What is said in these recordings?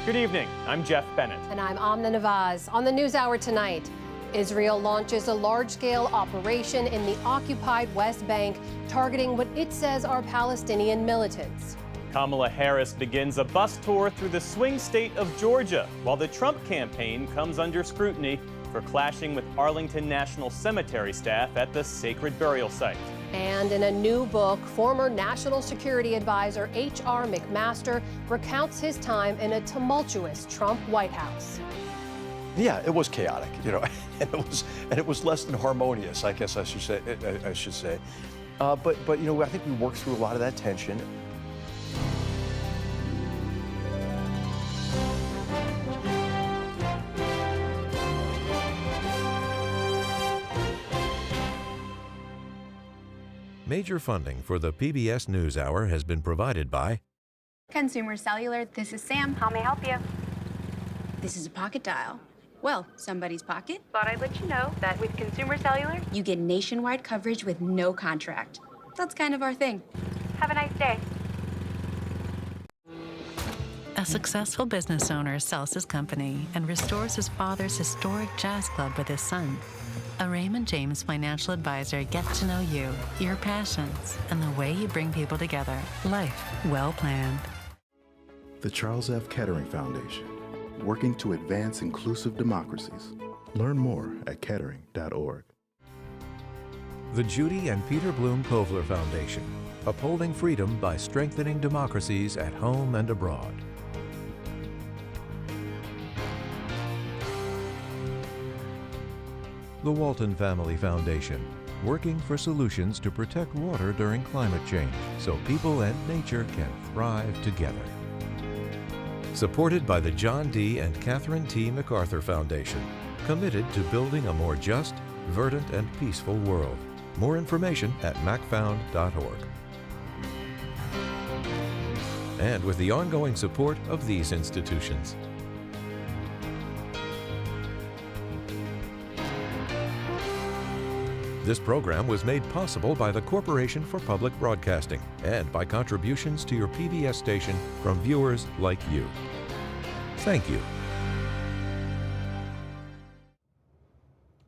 Good evening, I'm Jeff Bennett. And I'm Amna Nawaz. On the NewsHour tonight, Israel launches a large-scale operation in the occupied West Bank, targeting what it says are Palestinian militants. Kamala Harris begins a bus tour through the swing state of Georgia, while the Trump campaign comes under scrutiny for clashing with Arlington National Cemetery staff at the sacred burial site. And in a new book, former National Security Advisor H.R. McMaster recounts his time in a tumultuous Trump White House. Yeah, it was chaotic, and it was less than harmonious, I guess I should say. But I think we worked through a lot of that tension. Major funding for the PBS NewsHour has been provided by Consumer Cellular. This is Sam. How may I help you? This is a pocket dial. Well, somebody's pocket. Thought I'd let you know that with Consumer Cellular, you get nationwide coverage with no contract. That's kind of our thing. have a nice day. A successful business owner sells his company and restores his father's historic jazz club with his son. A Raymond James financial advisor gets to know you, your passions, and the way you bring people together. Life well planned. The Charles F. Kettering Foundation, working to advance inclusive democracies. Learn more at kettering.org. the Judy and Peter Bloom Kovler Foundation, upholding freedom by strengthening democracies at home and abroad. The Walton Family Foundation, working for solutions to protect water during climate change so people and nature can thrive together. Supported by the John D. and Catherine T. MacArthur Foundation, committed to building a more just, verdant, and peaceful world. More information at macfound.org. And with the ongoing support of these institutions. This program was made possible by the Corporation for Public Broadcasting and by contributions to your PBS station from viewers like you. Thank you.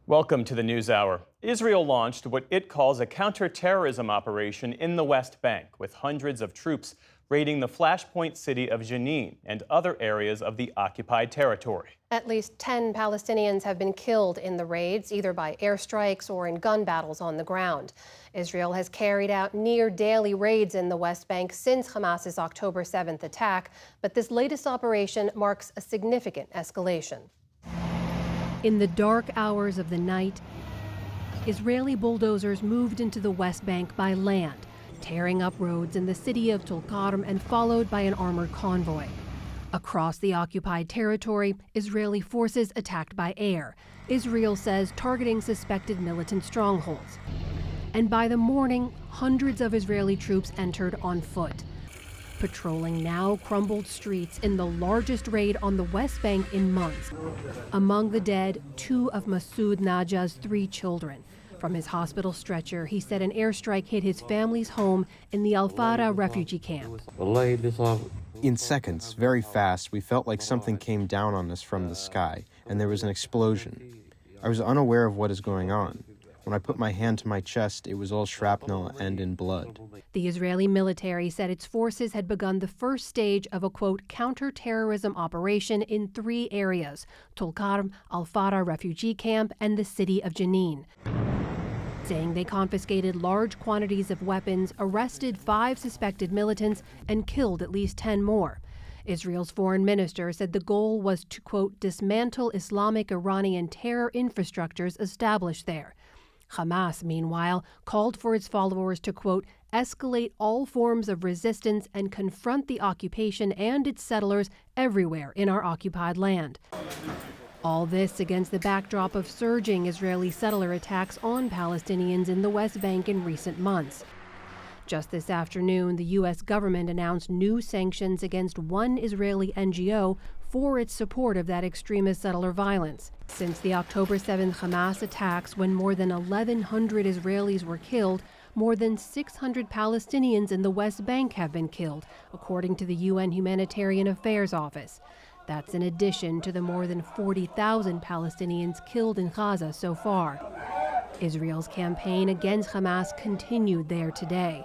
Welcome to the NewsHour. Israel launched what it calls a counterterrorism operation in the West Bank, with hundreds of troops raiding the flashpoint city of Jenin and other areas of the occupied territory. At least 10 Palestinians have been killed in the raids, either by airstrikes or in gun battles on the ground. Israel has carried out near-daily raids in the West Bank since Hamas's October 7th attack, but this latest operation marks a significant escalation. In the dark hours of the night, Israeli bulldozers moved into the West Bank by land, tearing up roads in the city of Tulkarm and followed by an armored convoy. Across the occupied territory, Israeli forces attacked by air, Israel says targeting suspected militant strongholds. And by the morning, hundreds of Israeli troops entered on foot, patrolling now crumbled streets in the largest raid on the West Bank in months. Among the dead, 2 of Masoud Najah's 3 children. From his hospital stretcher, he said an airstrike hit his family's home in the Al-Fara refugee camp. In seconds, very fast, we felt like something came down on us from the sky, and there was an explosion. I was unaware of what is going on. When I put my hand to my chest, it was all shrapnel and in blood. The Israeli military said its forces had begun the first stage of a, quote, counterterrorism operation in 3 areas: Tulkarm, Al-Fara refugee camp, and the city of Jenin. Saying they confiscated large quantities of weapons, arrested 5 suspected militants, and killed at least 10 more. Israel's foreign minister said the goal was to, quote, dismantle Islamic Iranian terror infrastructures established there. Hamas, meanwhile, called for its followers to, quote, escalate all forms of resistance and confront the occupation and its settlers everywhere in our occupied land. All this against the backdrop of surging Israeli settler attacks on Palestinians in the West Bank in recent months. Just this afternoon, the U.S. government announced new sanctions against one Israeli NGO for its support of that extremist settler violence. Since the October 7th Hamas attacks, when more than 1,100 Israelis were killed, more than 600 Palestinians in the West Bank have been killed, according to the UN Humanitarian Affairs Office. That's in addition to the more than 40,000 Palestinians killed in Gaza so far. Israel's campaign against Hamas continued there today,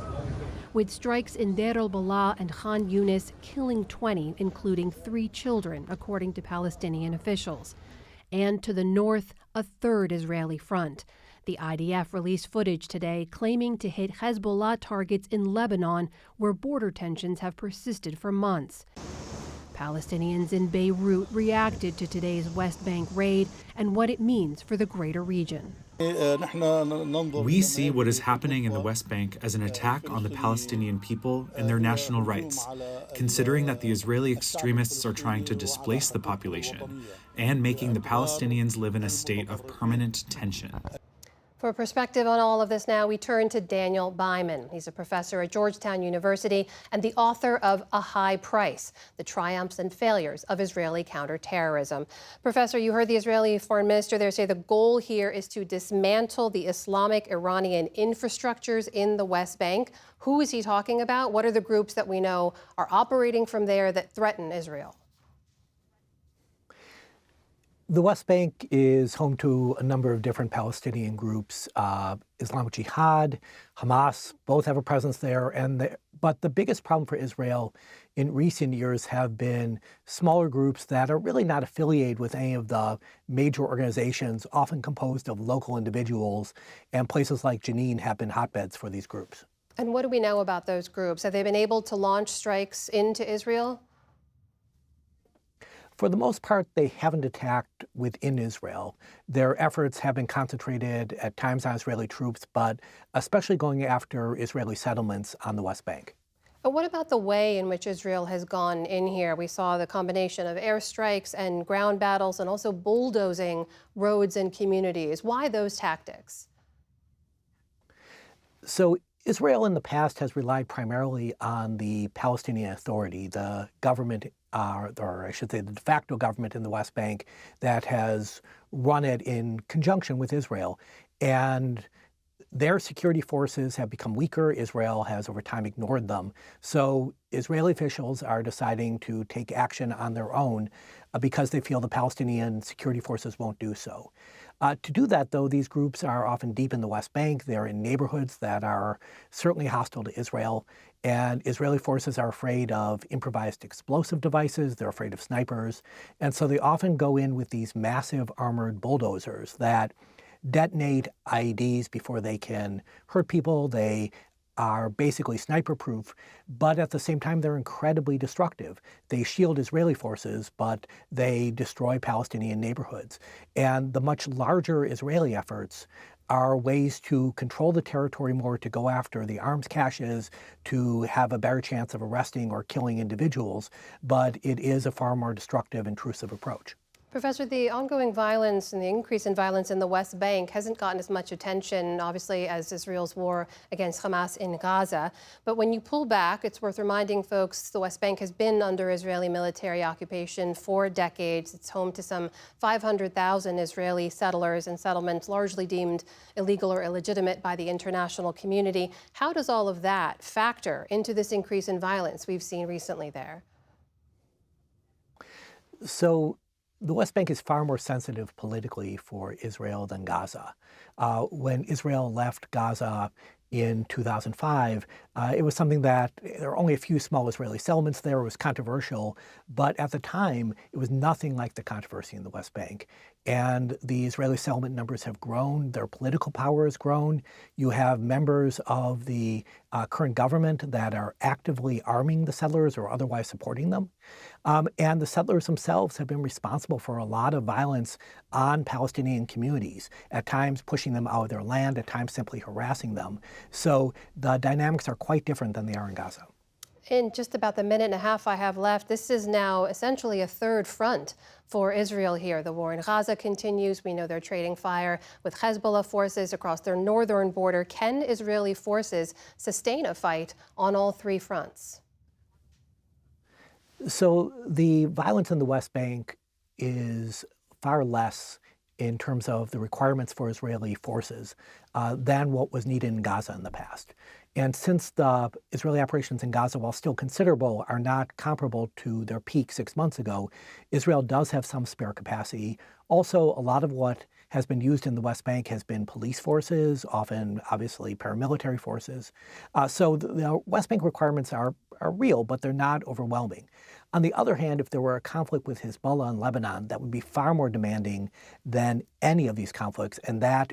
with strikes in Deir al-Balah and Khan Yunis killing 20, including 3 children, according to Palestinian officials. And to the north, a third Israeli front. The IDF released footage today claiming to hit Hezbollah targets in Lebanon, where border tensions have persisted for months. Palestinians in Beirut reacted to today's West Bank raid and what it means for the greater region. We see what is happening in the West Bank as an attack on the Palestinian people and their national rights, considering that the Israeli extremists are trying to displace the population and making the Palestinians live in a state of permanent tension. For perspective on all of this now, we turn to Daniel Byman. He's a professor at Georgetown University and the author of A High Price, The Triumphs and Failures of Israeli Counterterrorism. Professor, you heard the Israeli foreign minister there say the goal here is to dismantle the Islamic Iranian infrastructures in the West Bank. Who is he talking about? What are the groups that we know are operating from there that threaten Israel? The West Bank is home to a number of different Palestinian groups. Islamic Jihad, Hamas, both have a presence there. But the biggest problem for Israel in recent years have been smaller groups that are really not affiliated with any of the major organizations, often composed of local individuals. And places like Jenin have been hotbeds for these groups. And what do we know about those groups? Have they been able to launch strikes into Israel? For the most part, they haven't attacked within Israel. Their efforts have been concentrated at times on Israeli troops, but especially going after Israeli settlements on the West Bank. And what about the way in which Israel has gone in here? We saw the combination of airstrikes and ground battles and also bulldozing roads and communities. Why those tactics? So Israel in the past has relied primarily on the Palestinian Authority, the government, or I should say the de facto government in the West Bank that has run it in conjunction with Israel. And their security forces have become weaker. Israel has over time ignored them. So Israeli officials are deciding to take action on their own because they feel the Palestinian security forces won't do so. To do that, though, these groups are often deep in the West Bank. They're in neighborhoods that are certainly hostile to Israel. And Israeli forces are afraid of improvised explosive devices. They're afraid of snipers. And so they often go in with these massive armored bulldozers that detonate IEDs before they can hurt people. They are basically sniper-proof, but at the same time, they're incredibly destructive. They shield Israeli forces, but they destroy Palestinian neighborhoods. And the much larger Israeli efforts are ways to control the territory more, to go after the arms caches, to have a better chance of arresting or killing individuals, but it is a far more destructive, intrusive approach. Professor, the ongoing violence and the increase in violence in the West Bank hasn't gotten as much attention, obviously, as Israel's war against Hamas in Gaza. But when you pull back, it's worth reminding folks the West Bank has been under Israeli military occupation for decades. It's home to some 500,000 Israeli settlers and settlements largely deemed illegal or illegitimate by the international community. How does all of that factor into this increase in violence we've seen recently there? So the West Bank is far more sensitive politically for Israel than Gaza. When Israel left Gaza in 2005, it was something that there were only a few small Israeli settlements there. It was controversial, but at the time, it was nothing like the controversy in the West Bank. And the Israeli settlement numbers have grown. Their political power has grown. You have members of the current government that are actively arming the settlers or otherwise supporting them. And the settlers themselves have been responsible for a lot of violence on Palestinian communities, at times pushing them out of their land, at times simply harassing them. So the dynamics are quite different than they are in Gaza. In just about the minute and a half I have left, this is now essentially a third front for Israel here. The war in Gaza continues. We know they're trading fire with Hezbollah forces across their northern border. Can Israeli forces sustain a fight on all three fronts? So the violence in the West Bank is far less in terms of the requirements for Israeli forces than what was needed in Gaza in the past. And since the Israeli operations in Gaza, while still considerable, are not comparable to their peak 6 months ago, Israel does have some spare capacity. Also, a lot of what has been used in the West Bank has been police forces, often, obviously, paramilitary forces. So the West Bank requirements are real, but they're not overwhelming. On the other hand, if there were a conflict with Hezbollah in Lebanon, that would be far more demanding than any of these conflicts, and that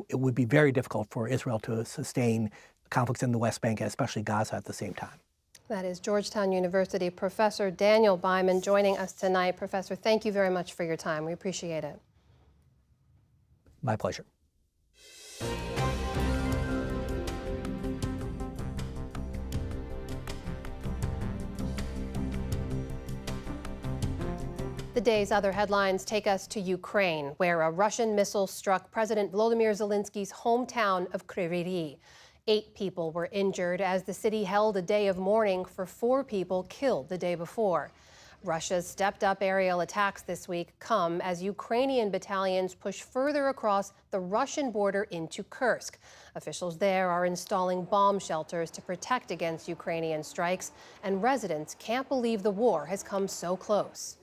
it would be very difficult for Israel to sustain conflicts in the West Bank, and especially Gaza, at the same time. That is Georgetown University Professor Daniel Byman joining us tonight. Professor, thank you very much for your time. We appreciate it. My pleasure. The day's other headlines take us to Ukraine, where a Russian missile struck President Volodymyr Zelensky's hometown of Kryvyi Rih. 8 people were injured as the city held a day of mourning for 4 people killed the day before. Russia's stepped-up aerial attacks this week come as Ukrainian battalions push further across the Russian border into Kursk. Officials there are installing bomb shelters to protect against Ukrainian strikes, and residents can't believe the war has come so close.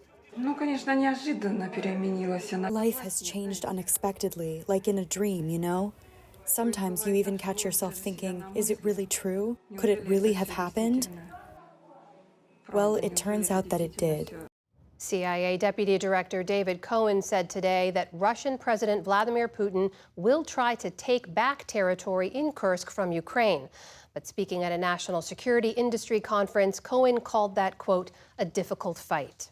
Life has changed unexpectedly, like in a dream, you know? Sometimes you even catch yourself thinking, is it really true? Could it really have happened? Well, it turns out that it did. CIA Deputy Director David Cohen said today that Russian President Vladimir Putin will try to take back territory in Kursk from Ukraine. But speaking at a national security industry conference, Cohen called that, quote, a difficult fight.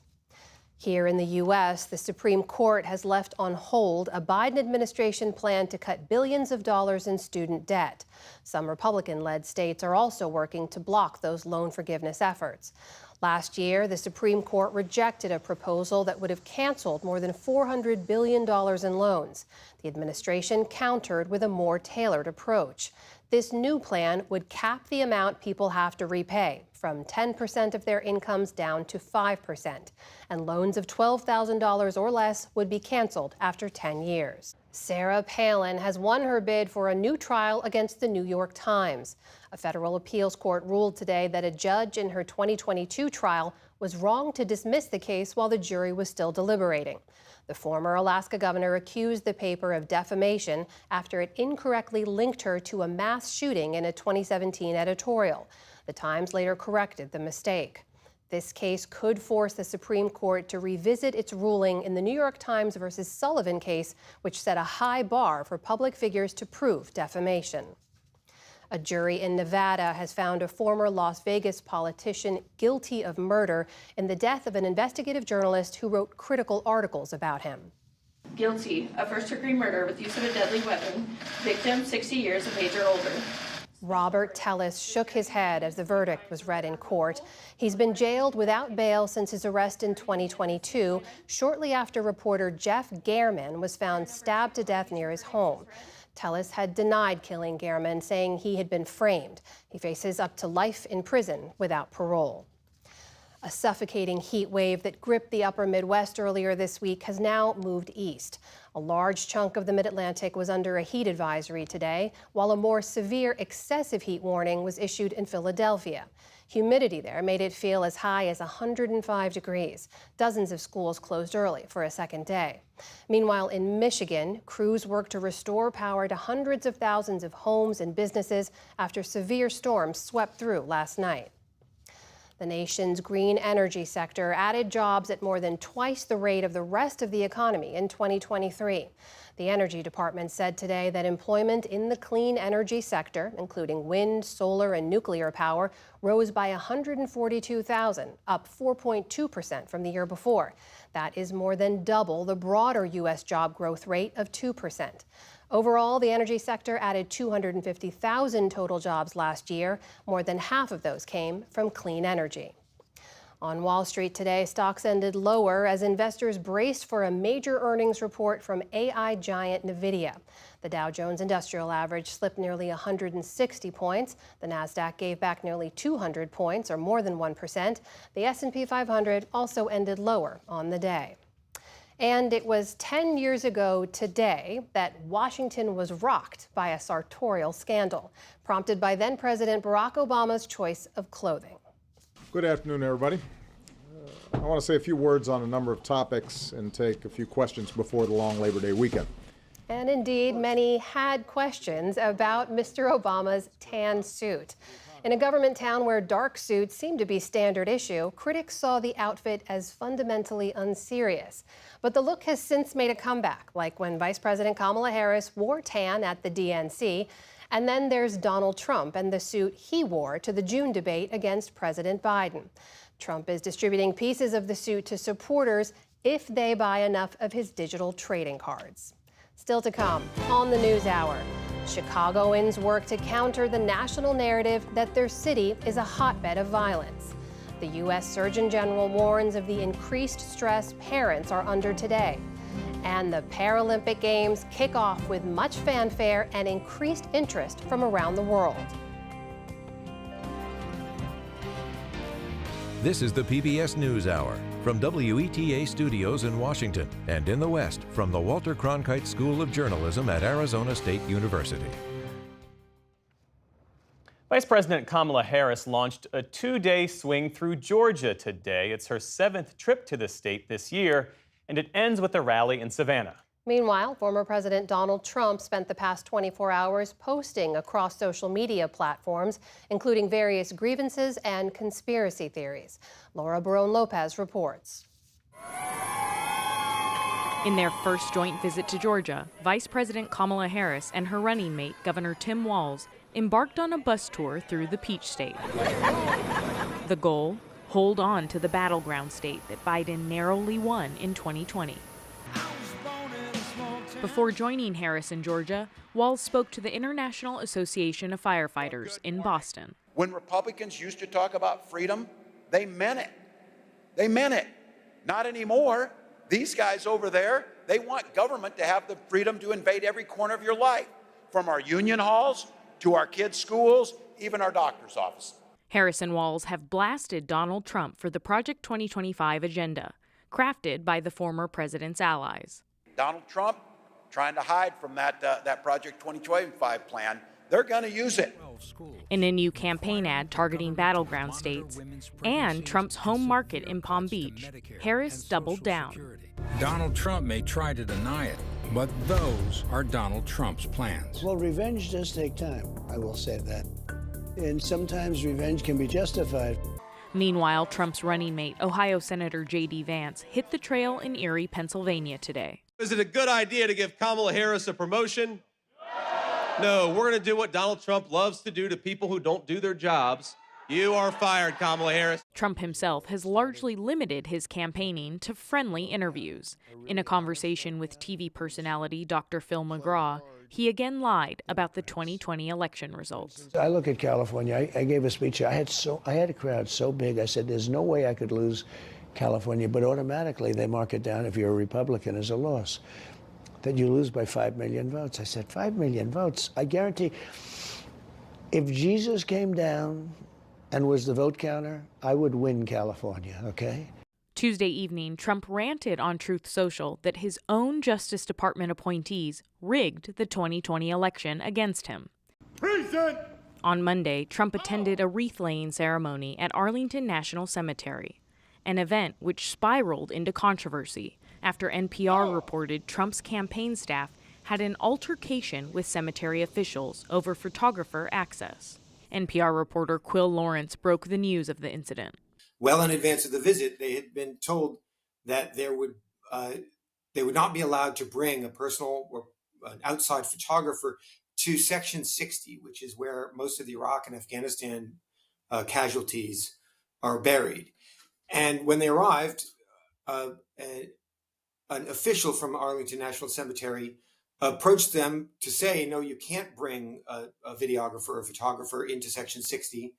Here in the U.S., the Supreme Court has left on hold a Biden administration plan to cut billions of dollars in student debt. Some Republican-led states are also working to block those loan forgiveness efforts. Last year, the Supreme Court rejected a proposal that would have canceled more than $400 billion in loans. The administration countered with a more tailored approach. This new plan would cap the amount people have to repay, from 10% of their incomes down to 5%. And loans of $12,000 or less would be canceled after 10 years. Sarah Palin has won her bid for a new trial against the New York Times. A federal appeals court ruled today that a judge in her 2022 trial was wrong to dismiss the case while the jury was still deliberating. The former Alaska governor accused the paper of defamation after it incorrectly linked her to a mass shooting in a 2017 editorial. The Times later corrected the mistake. This case could force the Supreme Court to revisit its ruling in the New York Times versus Sullivan case, which set a high bar for public figures to prove defamation. A jury in Nevada has found a former Las Vegas politician guilty of murder in the death of an investigative journalist who wrote critical articles about him. Guilty of first-degree murder with use of a deadly weapon. Victim 60 years of age or older. Robert Tellis shook his head as the verdict was read in court. He's been jailed without bail since his arrest in 2022, shortly after reporter Jeff Gehrman was found stabbed to death near his home. Tellis had denied killing Gehrman, saying he had been framed. He faces up to life in prison without parole. A suffocating heat wave that gripped the upper Midwest earlier this week has now moved east. A large chunk of the Mid-Atlantic was under a heat advisory today, while a more severe excessive heat warning was issued in Philadelphia. Humidity there made it feel as high as 105 degrees. Dozens of schools closed early for a second day. Meanwhile, in Michigan, crews worked to restore power to hundreds of thousands of homes and businesses after severe storms swept through last night. The nation's green energy sector added jobs at more than twice the rate of the rest of the economy in 2023. The Energy Department said today that employment in the clean energy sector, including wind, solar, and nuclear power, rose by 142,000, up 4.2% from the year before. That is more than double the broader U.S. job growth rate of 2%. Overall, the energy sector added 250,000 total jobs last year. More than half of those came from clean energy. On Wall Street today, stocks ended lower as investors braced for a major earnings report from AI giant NVIDIA. The Dow Jones Industrial Average slipped nearly 160 points. The Nasdaq gave back nearly 200 points, or more than 1%. The S&P 500 also ended lower on the day. And it was 10 years ago today that Washington was rocked by a sartorial scandal, prompted by then-President Barack Obama's choice of clothing. Good afternoon, everybody. I want to say a few words on a number of topics and take a few questions before the long Labor Day weekend. And indeed, many had questions about Mr. Obama's tan suit. In a government town where dark suits seem to be standard issue, critics saw the outfit as fundamentally unserious. But the look has since made a comeback, like when Vice President Kamala Harris wore tan at the DNC. And then there's Donald Trump and the suit he wore to the June debate against President Biden. Trump is distributing pieces of the suit to supporters if they buy enough of his digital trading cards. Still to come on the NewsHour. Chicagoans work to counter the national narrative that their city is a hotbed of violence. The U.S. Surgeon General warns of the increased stress parents are under today. And the Paralympic Games kick off with much fanfare and increased interest from around the world. This is the PBS NewsHour from WETA Studios in Washington and in the West from the Walter Cronkite School of Journalism at Arizona State University. Vice President Kamala Harris launched a 2-day swing through Georgia today. It's her 7th trip to the state this year, and it ends with a rally in Savannah. Meanwhile, former President Donald Trump spent the past 24 hours posting across social media platforms, including various grievances and conspiracy theories. Laura Barone-Lopez reports. In their first joint visit to Georgia, Vice President Kamala Harris and her running mate, Governor Tim Walz, embarked on a bus tour through the Peach State. The goal? Hold on to the battleground state that Biden narrowly won in 2020. Before joining Harris in Georgia, Walz spoke to the International Association of Firefighters in Boston. When Republicans used to talk about freedom, they meant it. They meant it. Not anymore. These guys over there, they want government to have the freedom to invade every corner of your life, from our union halls to our kids' schools, even our doctor's office. Harris and Walz have blasted Donald Trump for the Project 2025 agenda, crafted by the former president's allies. Donald Trump trying to hide from that Project 2025 plan. They're going to use it. In a new campaign ad targeting battleground states and Trump's home market in Palm Beach, Harris doubled down. Donald Trump may try to deny it, but those are Donald Trump's plans. Well, revenge does take time, I will say that. And sometimes revenge can be justified. Meanwhile, Trump's running mate, Ohio Senator J.D. Vance, hit the trail in Erie, Pennsylvania today. Is it a good idea to give Kamala Harris a promotion? No, we're going to do what Donald Trump loves to do to people who don't do their jobs. You are fired, Kamala Harris. Trump himself has largely limited his campaigning to friendly interviews. In a conversation with TV personality Dr. Phil McGraw, he again lied about the 2020 election results. I look at California. I gave a speech. I had a crowd so big. I said, there's no way I could lose California, but automatically they mark it down if you're a Republican as a loss. That you lose by 5 million votes. I said, 5 million votes? I guarantee if Jesus came down and was the vote counter, I would win California, okay? Tuesday evening, Trump ranted on Truth Social that his own Justice Department appointees rigged the 2020 election against him. Present! On Monday, Trump attended a wreath-laying ceremony at Arlington National Cemetery, an event which spiraled into controversy after NPR reported Trump's campaign staff had an altercation with cemetery officials over photographer access. NPR reporter Quill Lawrence broke the news of the incident. Well in advance of the visit, they had been told that they would not be allowed to bring a personal or an outside photographer to Section 60, which is where most of the Iraq and Afghanistan casualties are buried. And when they arrived, an official from Arlington National Cemetery approached them to say, no, you can't bring a videographer or photographer into Section 60.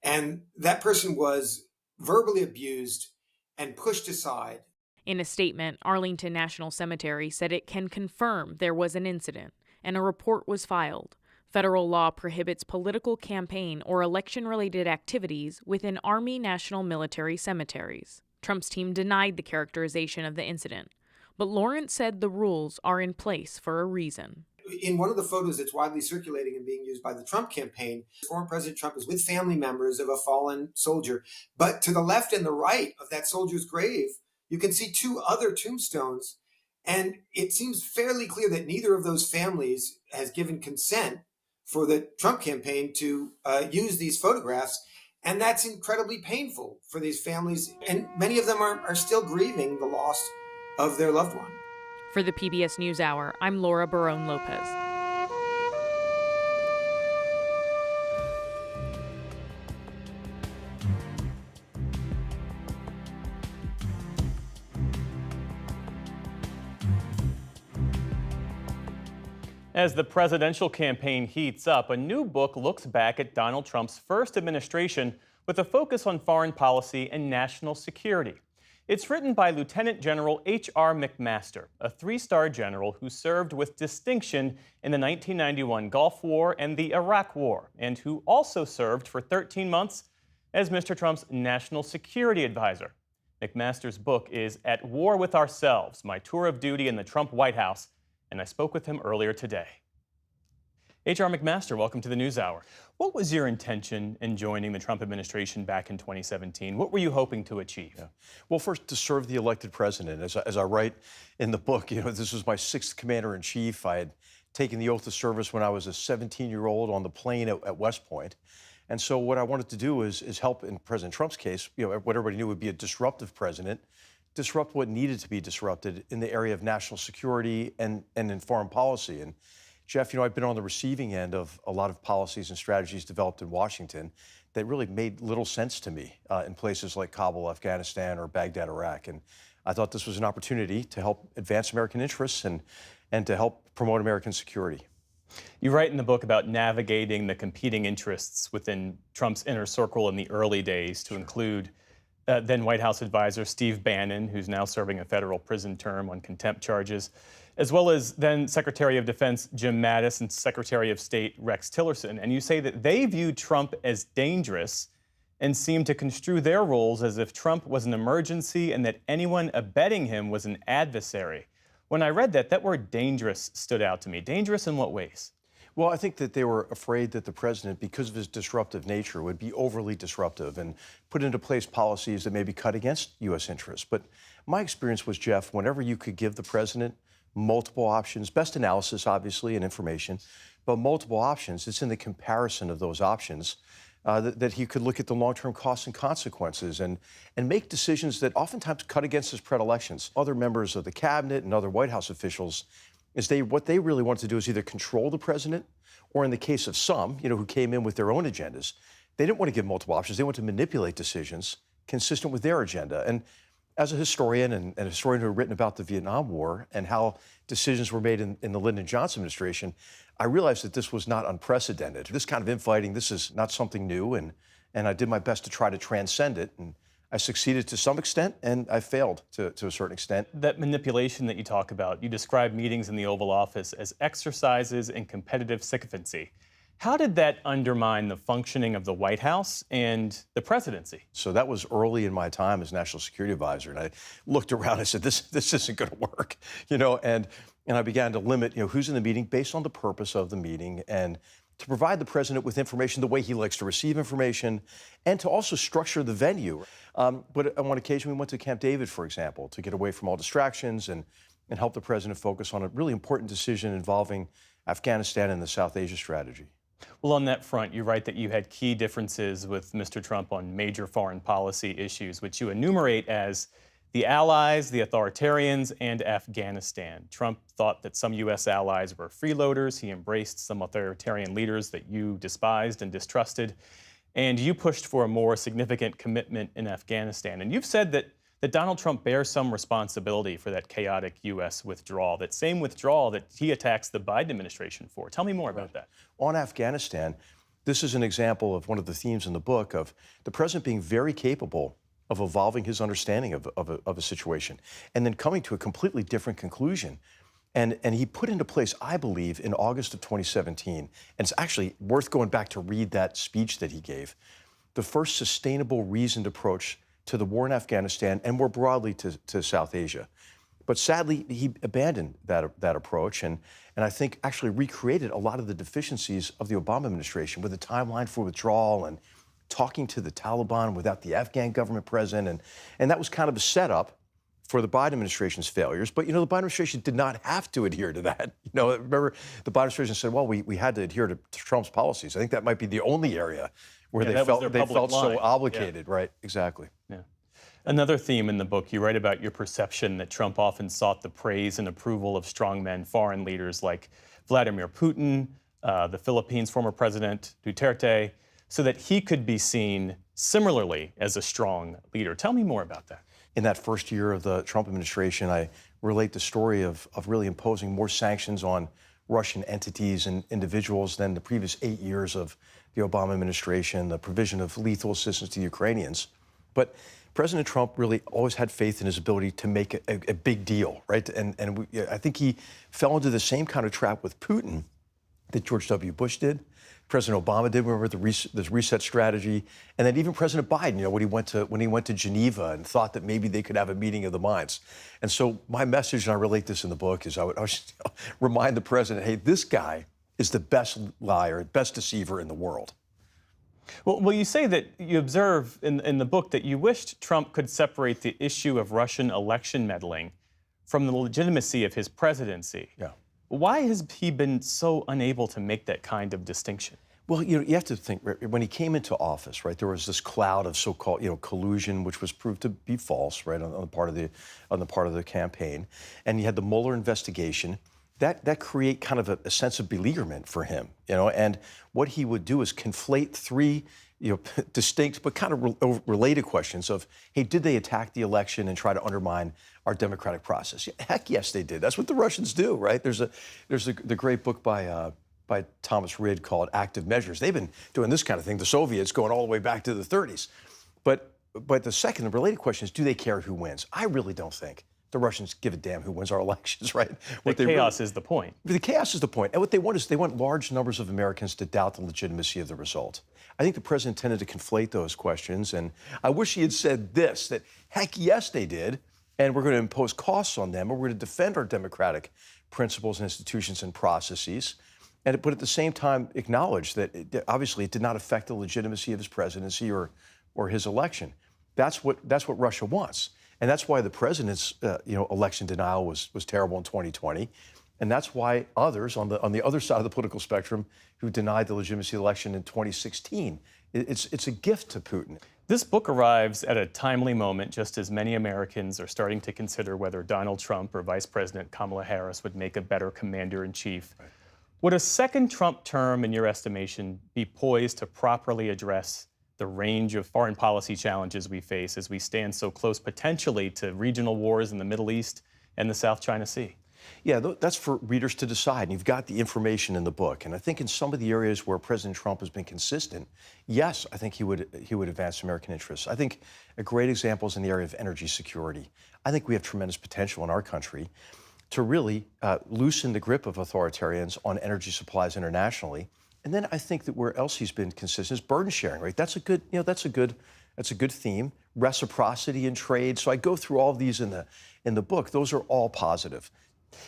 And that person was verbally abused and pushed aside. In a statement, Arlington National Cemetery said it can confirm there was an incident, and a report was filed. Federal law prohibits political campaign or election-related activities within Army National Military cemeteries. Trump's team denied the characterization of the incident. But Lawrence said the rules are in place for a reason. In one of the photos that's widely circulating and being used by the Trump campaign, former President Trump is with family members of a fallen soldier. But to the left and the right of that soldier's grave, you can see two other tombstones. And it seems fairly clear that neither of those families has given consent for the Trump campaign to use these photographs. And that's incredibly painful for these families. And many of them are still grieving the loss of their loved one. For the PBS NewsHour, I'm Laura Barone Lopez. As the presidential campaign heats up, a new book looks back at Donald Trump's first administration with a focus on foreign policy and national security. It's written by Lieutenant General H.R. McMaster, a three-star general who served with distinction in the 1991 Gulf War and the Iraq War, and who also served for 13 months as Mr. Trump's national security advisor. McMaster's book is At War with Ourselves, My Tour of Duty in the Trump White House, and I spoke with him earlier today. H.R. McMaster, welcome to the NewsHour. What was your intention in joining the Trump administration back in 2017? What were you hoping to achieve? Well, first, to serve the elected president. As I write in the book, this was my sixth commander-in-chief. I had taken the oath of service when I was a 17-year-old on the plane at West Point. And so what I wanted to do is help, in President Trump's case, what everybody knew would be a disruptive president, disrupt what needed to be disrupted in the area of national security and in foreign policy. And Jeff, I've been on the receiving end of a lot of policies and strategies developed in Washington that really made little sense to me in places like Kabul, Afghanistan, or Baghdad, Iraq. And I thought this was an opportunity to help advance American interests and to help promote American security. You write in the book about navigating the competing interests within Trump's inner circle in the early days, to include then White House advisor Steve Bannon, who's now serving a federal prison term on contempt charges, as well as then Secretary of Defense Jim Mattis and Secretary of State Rex Tillerson. And you say that they viewed Trump as dangerous and seemed to construe their roles as if Trump was an emergency and that anyone abetting him was an adversary. When I read that word dangerous stood out to me. Dangerous in what ways? Well, I think that they were afraid that the president, because of his disruptive nature, would be overly disruptive and put into place policies that maybe cut against U.S. interests. But my experience was, Jeff, whenever you could give the president multiple options, best analysis, obviously, and information, but multiple options, it's in the comparison of those options that he could look at the long-term costs and consequences and make decisions that oftentimes cut against his predilections. Other members of the cabinet and other White House officials, what they really wanted to do is either control the president, or in the case of some, who came in with their own agendas, they didn't want to give multiple options. They wanted to manipulate decisions consistent with their agenda. And as a historian and a historian who had written about the Vietnam War and how decisions were made in the Lyndon Johnson administration, I realized that this was not unprecedented. This kind of infighting, this is not something new, and I did my best to try to transcend it. And I succeeded to some extent, and I failed to a certain extent. That manipulation that you talk about, you describe meetings in the Oval Office as exercises in competitive sycophancy. How did that undermine the functioning of the White House and the presidency? So that was early in my time as National Security Advisor, and I looked around and I said, this isn't going to work, and I began to limit, who's in the meeting based on the purpose of the meeting, and to provide the president with information the way he likes to receive information, and to also structure the venue. But on one occasion, we went to Camp David, for example, to get away from all distractions and help the president focus on a really important decision involving Afghanistan and the South Asia strategy. Well, on that front, you write that you had key differences with Mr. Trump on major foreign policy issues, which you enumerate as the allies, the authoritarians, and Afghanistan. Trump thought that some U.S. allies were freeloaders. He embraced some authoritarian leaders that you despised and distrusted. And you pushed for a more significant commitment in Afghanistan. And you've said that Donald Trump bears some responsibility for that chaotic U.S. withdrawal, that same withdrawal that he attacks the Biden administration for. Tell me more about that. On Afghanistan, this is an example of one of the themes in the book of the president being very capable of evolving his understanding of a situation and then coming to a completely different conclusion. And he put into place, I believe, in August of 2017, and it's actually worth going back to read that speech that he gave, the first sustainable, reasoned approach to the war in Afghanistan and more broadly to South Asia. But sadly, he abandoned that approach and I think actually recreated a lot of the deficiencies of the Obama administration with a timeline for withdrawal and talking to the Taliban without the Afghan government present. And that was kind of a setup for the Biden administration's failures. But, the Biden administration did not have to adhere to that. Remember, the Biden administration said, well, we had to adhere to Trump's policies. I think that might be the only area where they felt so obligated. Yeah. Right, exactly. Yeah. Another theme in the book, you write about your perception that Trump often sought the praise and approval of strongmen foreign leaders like Vladimir Putin, the Philippines' former president Duterte, so that he could be seen similarly as a strong leader. Tell me more about that. In that first year of the Trump administration, I relate the story of really imposing more sanctions on Russian entities and individuals than the previous 8 years of the Obama administration, the provision of lethal assistance to the Ukrainians. But President Trump really always had faith in his ability to make a big deal, right? And I think he fell into the same kind of trap with Putin that George W. Bush did, President Obama did. Remember the reset strategy, and then even President Biden, when he went to Geneva and thought that maybe they could have a meeting of the minds. And so my message, and I relate this in the book, is I would remind the president, hey, this guy is the best liar, best deceiver in the world. Well, you say that you observe in the book that you wished Trump could separate the issue of Russian election meddling from the legitimacy of his presidency. Yeah. Why has he been so unable to make that kind of distinction? Well, you have to think, when he came into office, right, there was this cloud of so-called, collusion, which was proved to be false, right, on the part of the campaign, and you had the Mueller investigation. That create kind of a sense of beleaguerment for him, and what he would do is conflate three, distinct but kind of related questions of, hey, did they attack the election and try to undermine our democratic process? Heck, yes, they did. That's what the Russians do, right? There's the great book by Thomas Rid called Active Measures. They've been doing this kind of thing, the Soviets, going all the way back to the 30s. But the related question is, do they care who wins? I really don't think the Russians give a damn who wins our elections, right? The chaos is the point. The chaos is the point. And what they want is they want large numbers of Americans to doubt the legitimacy of the result. I think the president tended to conflate those questions. And I wish he had said this, that heck yes, they did. And we're going to impose costs on them. And we're going to defend our democratic principles and institutions and processes. But at the same time, acknowledge that obviously it did not affect the legitimacy of his presidency or his election. That's what Russia wants. And that's why the president's election denial was terrible in 2020. And that's why others on the other side of the political spectrum who denied the legitimacy of the election in 2016, it's a gift to Putin. This book arrives at a timely moment, just as many Americans are starting to consider whether Donald Trump or Vice President Kamala Harris would make a better commander-in-chief. Right. Would a second Trump term, in your estimation, be poised to properly address the range of foreign policy challenges we face as we stand so close potentially to regional wars in the Middle East and the South China Sea? Yeah, that's for readers to decide. And you've got the information in the book. And I think in some of the areas where President Trump has been consistent, yes, I think he would advance American interests. I think a great example is in the area of energy security. I think we have tremendous potential in our country to really loosen the grip of authoritarians on energy supplies internationally. And then I think that where else he's been consistent is burden sharing, right? That's a good theme. Reciprocity in trade. So I go through all of these in the book. Those are all positive.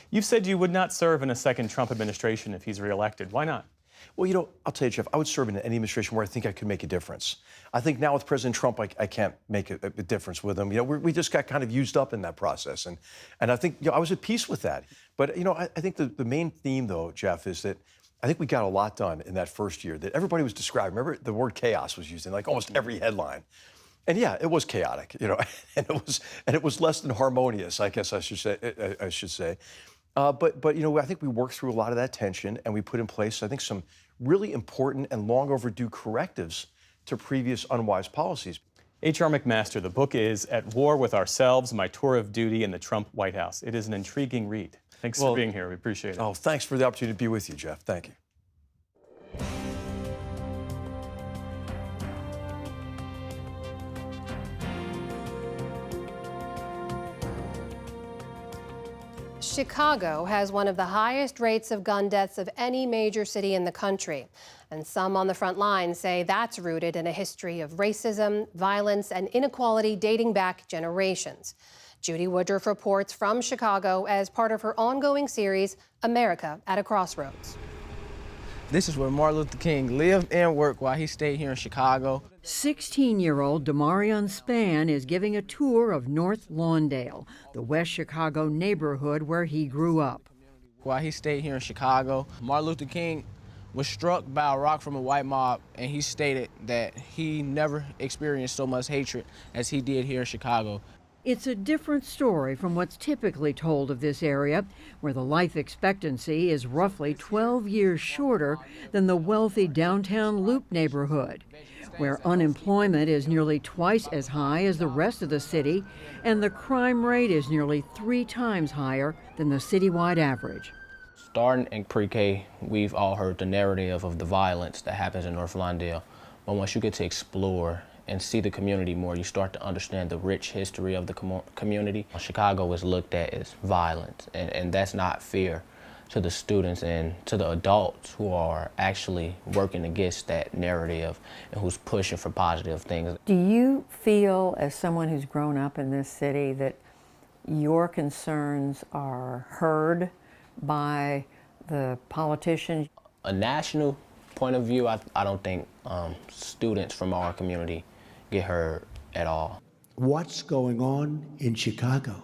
You've said you would not serve in a second Trump administration if he's reelected. Why not? Well, I'll tell you, Jeff, I would serve in any administration where I think I could make a difference. I think now with President Trump, I can't make a difference with him. We just got kind of used up in that process. And I think, I was at peace with that. But, I think the main theme, though, Jeff, is that I think we got a lot done in that first year that everybody was describing. Remember, the word chaos was used in like almost every headline. And yeah, it was chaotic, and it was less than harmonious, I guess I should say. But I think we worked through a lot of that tension, and we put in place, I think, some really important and long overdue correctives to previous unwise policies. H.R. McMaster, the book is At War with Ourselves, My Tour of Duty in the Trump White House. It is an intriguing read. Thanks for being here. We appreciate it. Oh, thanks for the opportunity to be with you, Jeff. Thank you. Chicago has one of the highest rates of gun deaths of any major city in the country. And some on the front line say that's rooted in a history of racism, violence, and inequality dating back generations. Judy Woodruff reports from Chicago as part of her ongoing series, America at a Crossroads. This is where Martin Luther King lived and worked while he stayed here in Chicago. 16-year-old Damarion Spann is giving a tour of North Lawndale, the West Chicago neighborhood where he grew up. While he stayed here in Chicago, Martin Luther King was struck by a rock from a white mob, and he stated that he never experienced so much hatred as he did here in Chicago. It's a different story from what's typically told of this area, where the life expectancy is roughly 12 years shorter than the wealthy downtown Loop neighborhood, where unemployment is nearly twice as high as the rest of the city, and the crime rate is nearly 3 times higher than the citywide average. Starting in pre-K, we've all heard the narrative of the violence that happens in North Lawndale, but once you get to explore and see the community more, you start to understand the rich history of the community. Chicago is looked at as violent, and that's not fair to the students and to the adults who are actually working against that narrative and who's pushing for positive things. Do you feel, as someone who's grown up in this city, that your concerns are heard by the politicians? A national point of view, I don't think students from our community get heard at all. What's going on in Chicago?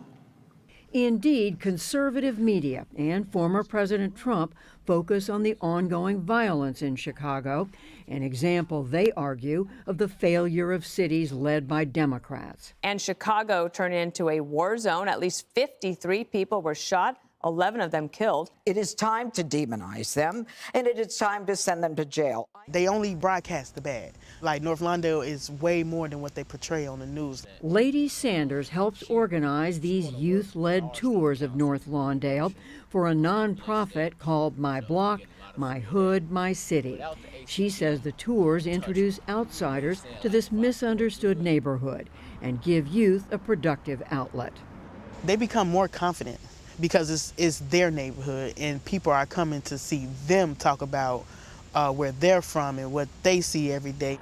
Indeed, conservative media and former President Trump focus on the ongoing violence in Chicago, an example, they argue, of the failure of cities led by Democrats. And Chicago turned into a war zone. At least 53 people were shot, 11 of them killed. It is time to demonize them, and it is time to send them to jail. They only broadcast the bad. Like, North Lawndale is way more than what they portray on the news. Lady Sanders helps organize these youth-led tours of North Lawndale for a nonprofit called My Block, My Hood, My City. She says the tours introduce outsiders to this misunderstood neighborhood and give youth a productive outlet. They become more confident because it's their neighborhood, and people are coming to see them talk about where they're from and what they see every day.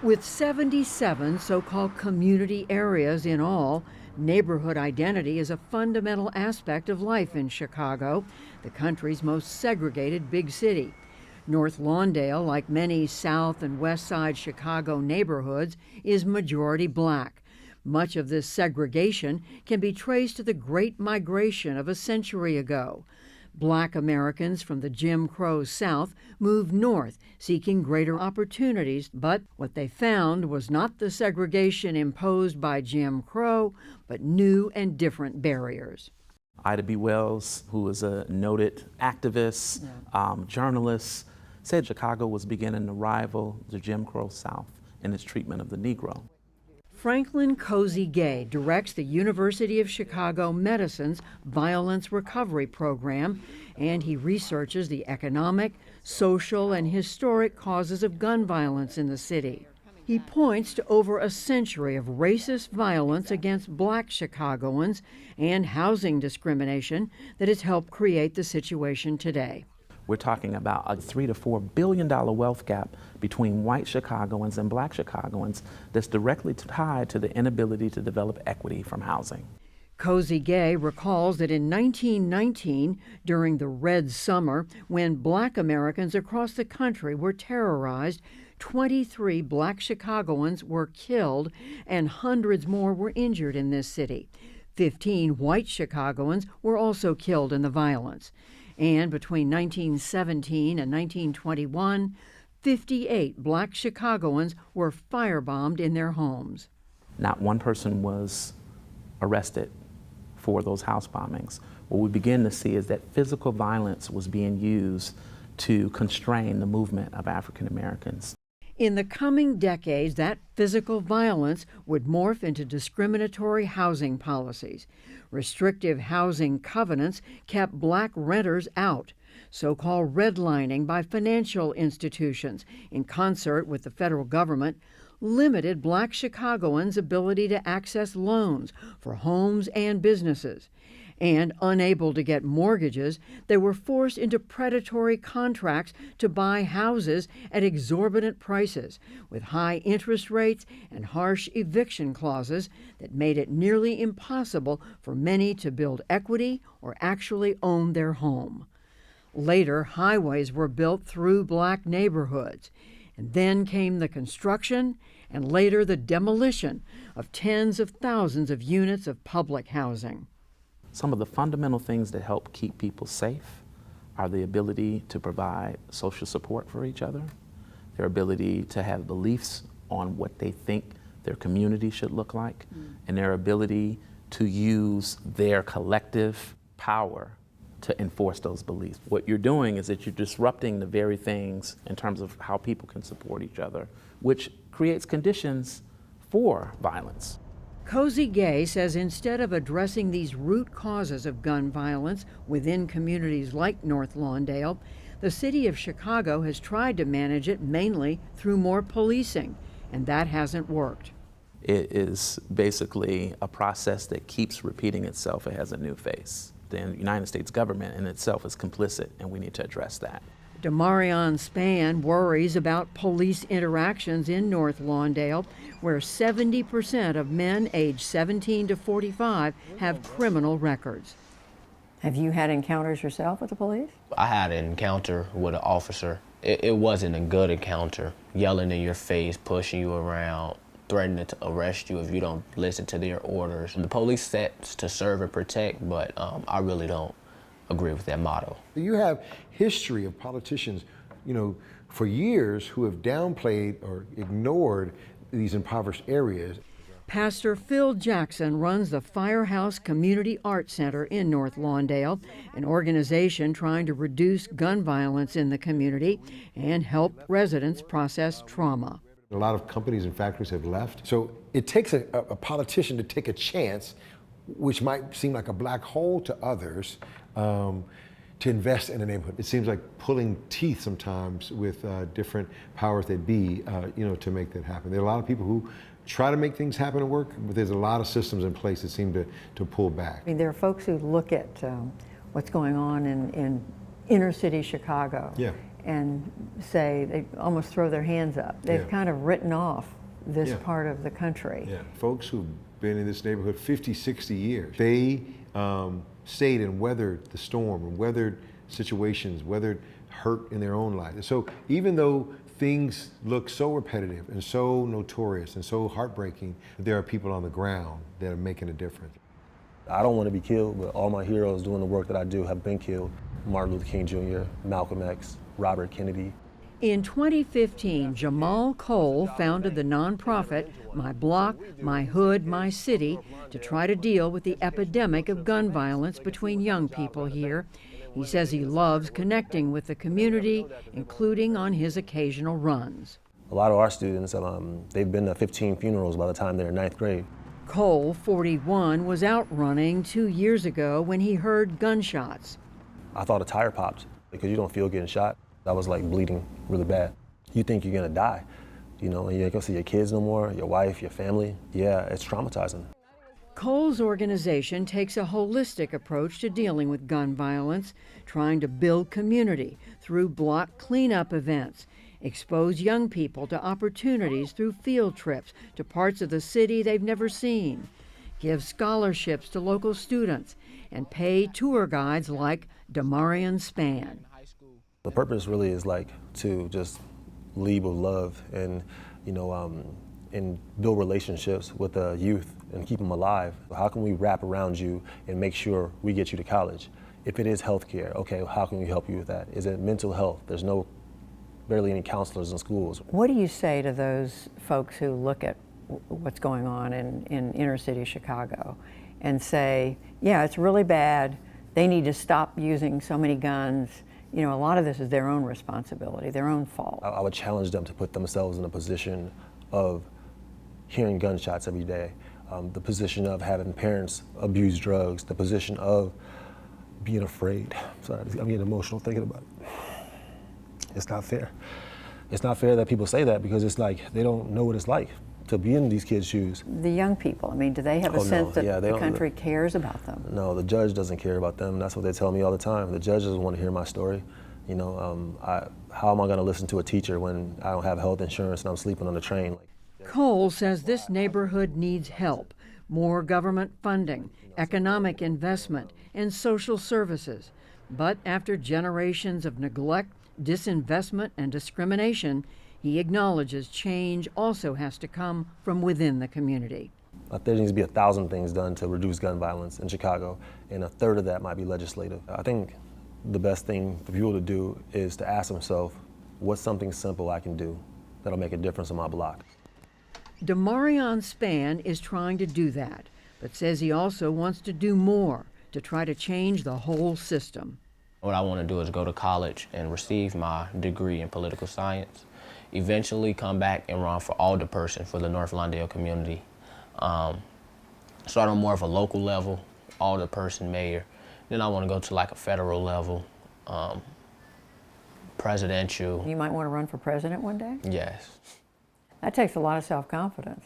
With 77 so-called community areas in all, neighborhood identity is a fundamental aspect of life in Chicago, the country's most segregated big city. North Lawndale, like many South and West Side Chicago neighborhoods, is majority black. Much of this segregation can be traced to the Great Migration of a century ago. Black Americans from the Jim Crow South moved north, seeking greater opportunities, but what they found was not the segregation imposed by Jim Crow, but new and different barriers. Ida B. Wells, who is a noted activist, journalist, said Chicago was beginning to rival the Jim Crow South in its treatment of the Negro. Franklin Cozy Gay directs the University of Chicago Medicine's Violence Recovery Program, and he researches the economic, social, and historic causes of gun violence in the city. He points to over a century of racist violence against black Chicagoans and housing discrimination that has helped create the situation today. We're talking about a $3 to $4 billion wealth gap between white Chicagoans and black Chicagoans that's directly tied to the inability to develop equity from housing. Cozy Gay recalls that in 1919, during the Red Summer, when black Americans across the country were terrorized, 23 black Chicagoans were killed and hundreds more were injured in this city. 15 white Chicagoans were also killed in the violence. And between 1917 and 1921, 58 black Chicagoans were firebombed in their homes. Not one person was arrested for those house bombings. What we begin to see is that physical violence was being used to constrain the movement of African Americans. In the coming decades, that physical violence would morph into discriminatory housing policies. Restrictive housing covenants kept black renters out. So-called redlining by financial institutions, in concert with the federal government, limited black Chicagoans' ability to access loans for homes and businesses. And unable to get mortgages, they were forced into predatory contracts to buy houses at exorbitant prices, with high interest rates and harsh eviction clauses that made it nearly impossible for many to build equity or actually own their home. Later, highways were built through black neighborhoods, and then came the construction and later the demolition of tens of thousands of units of public housing. Some of the fundamental things that help keep people safe are the ability to provide social support for each other, their ability to have beliefs on what they think their community should look like, and their ability to use their collective power to enforce those beliefs. What you're doing is that you're disrupting the very things in terms of how people can support each other, which creates conditions for violence. Cozy Gay says instead of addressing these root causes of gun violence within communities like North Lawndale, the city of Chicago has tried to manage it mainly through more policing, and that hasn't worked. It is basically a process that keeps repeating itself. It has a new face. The United States government in itself is complicit, and we need to address that. Damarion Spann worries about police interactions in North Lawndale, where 70% of men aged 17 to 45 have criminal records. Have you had encounters yourself with the police? I had an encounter with an officer. It wasn't a good encounter. Yelling in your face, pushing you around, threatening to arrest you if you don't listen to their orders. The police set to serve and protect, but I really don't agree with that motto. You have history of politicians, for years who have downplayed or ignored these impoverished areas. Pastor Phil Jackson runs the Firehouse Community Arts Center in North Lawndale, an organization trying to reduce gun violence in the community and help residents process trauma. A lot of companies and factories have left. So it takes a politician to take a chance, which might seem like a black hole to others, to invest in a neighborhood. It seems like pulling teeth sometimes with different powers that be, to make that happen. There are a lot of people who try to make things happen and work, but there's a lot of systems in place that seem to pull back. I mean, there are folks who look at what's going on in inner city Chicago. Yeah. And say, they almost throw their hands up. They've kind of written off this part of the country. Yeah. Folks who've been in this neighborhood 50, 60 years, they stayed and weathered the storm, and weathered situations, weathered hurt in their own lives. So even though things look so repetitive and so notorious and so heartbreaking, there are people on the ground that are making a difference. I don't want to be killed, but all my heroes doing the work that I do have been killed. Martin Luther King Jr., Malcolm X, Robert Kennedy. In 2015, Jamal Cole founded the nonprofit My Block, My Hood, My City to try to deal with the epidemic of gun violence between young people here. He says he loves connecting with the community, including on his occasional runs. A lot of our students, they've been to 15 funerals by the time they're in 9th grade. Cole, 41, was out running 2 years ago when he heard gunshots. I thought a tire popped because you don't feel getting shot. I was like bleeding really bad. You think you're gonna die, and you ain't gonna see your kids no more, your wife, your family. Yeah, it's traumatizing. Cole's organization takes a holistic approach to dealing with gun violence, trying to build community through block cleanup events, expose young people to opportunities through field trips to parts of the city they've never seen, give scholarships to local students, and pay tour guides like Damarion Spann. The purpose really is to just lead with love and, and build relationships with the youth and keep them alive. How can we wrap around you and make sure we get you to college? If it is healthcare, okay, how can we help you with that? Is it mental health? There's barely any counselors in schools. What do you say to those folks who look at what's going on in inner city Chicago and say, yeah, it's really bad, they need to stop using so many guns? A lot of this is their own responsibility, their own fault. I would challenge them to put themselves in a position of hearing gunshots every day, the position of having parents abuse drugs, the position of being afraid. Sorry, I'm getting emotional thinking about it. It's not fair. It's not fair that people say that because it's like they don't know what it's like to be in these kids' shoes. The young people, I mean, do they have a sense that the country cares about them? No, the judge doesn't care about them. That's what they tell me all the time. The judge doesn't want to hear my story. You know, how am I going to listen to a teacher when I don't have health insurance and I'm sleeping on the train? Cole says this neighborhood needs help, more government funding, economic investment, and social services. But after generations of neglect, disinvestment, and discrimination, he acknowledges change also has to come from within the community. There needs to be 1,000 things done to reduce gun violence in Chicago, and a third of that might be legislative. I think the best thing for people to do is to ask themselves, what's something simple I can do that'll make a difference on my block? Demarion Spann is trying to do that, but says he also wants to do more to try to change the whole system. What I want to do is go to college and receive my degree in political science, eventually come back and run for alderperson for the North Lawndale community. Start on more of a local level, alderperson, mayor. Then I want to go to like a federal level, presidential. You might want to run for president one day? Yes. That takes a lot of self-confidence.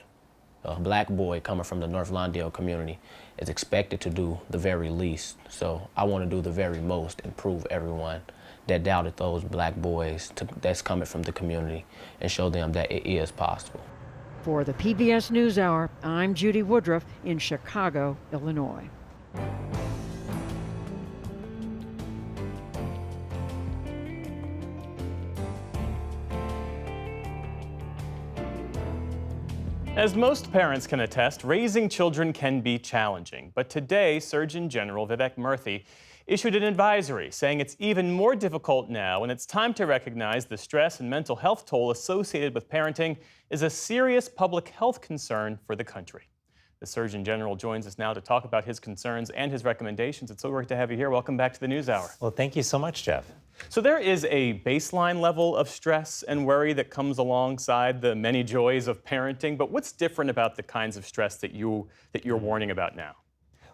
A black boy coming from the North Lawndale community is expected to do the very least. So I want to do the very most and prove everyone that doubted those black boys that's coming from the community and show them that it is possible. For the PBS NewsHour, I'm Judy Woodruff in Chicago, Illinois. As most parents can attest, raising children can be challenging. But today, Surgeon General Vivek Murthy issued an advisory saying it's even more difficult now and it's time to recognize the stress and mental health toll associated with parenting is a serious public health concern for the country. The Surgeon General joins us now to talk about his concerns and his recommendations. It's so great to have you here. Welcome back to the NewsHour. Well, thank you so much, Jeff. So there is a baseline level of stress and worry that comes alongside the many joys of parenting, but what's different about the kinds of stress that you're warning about now?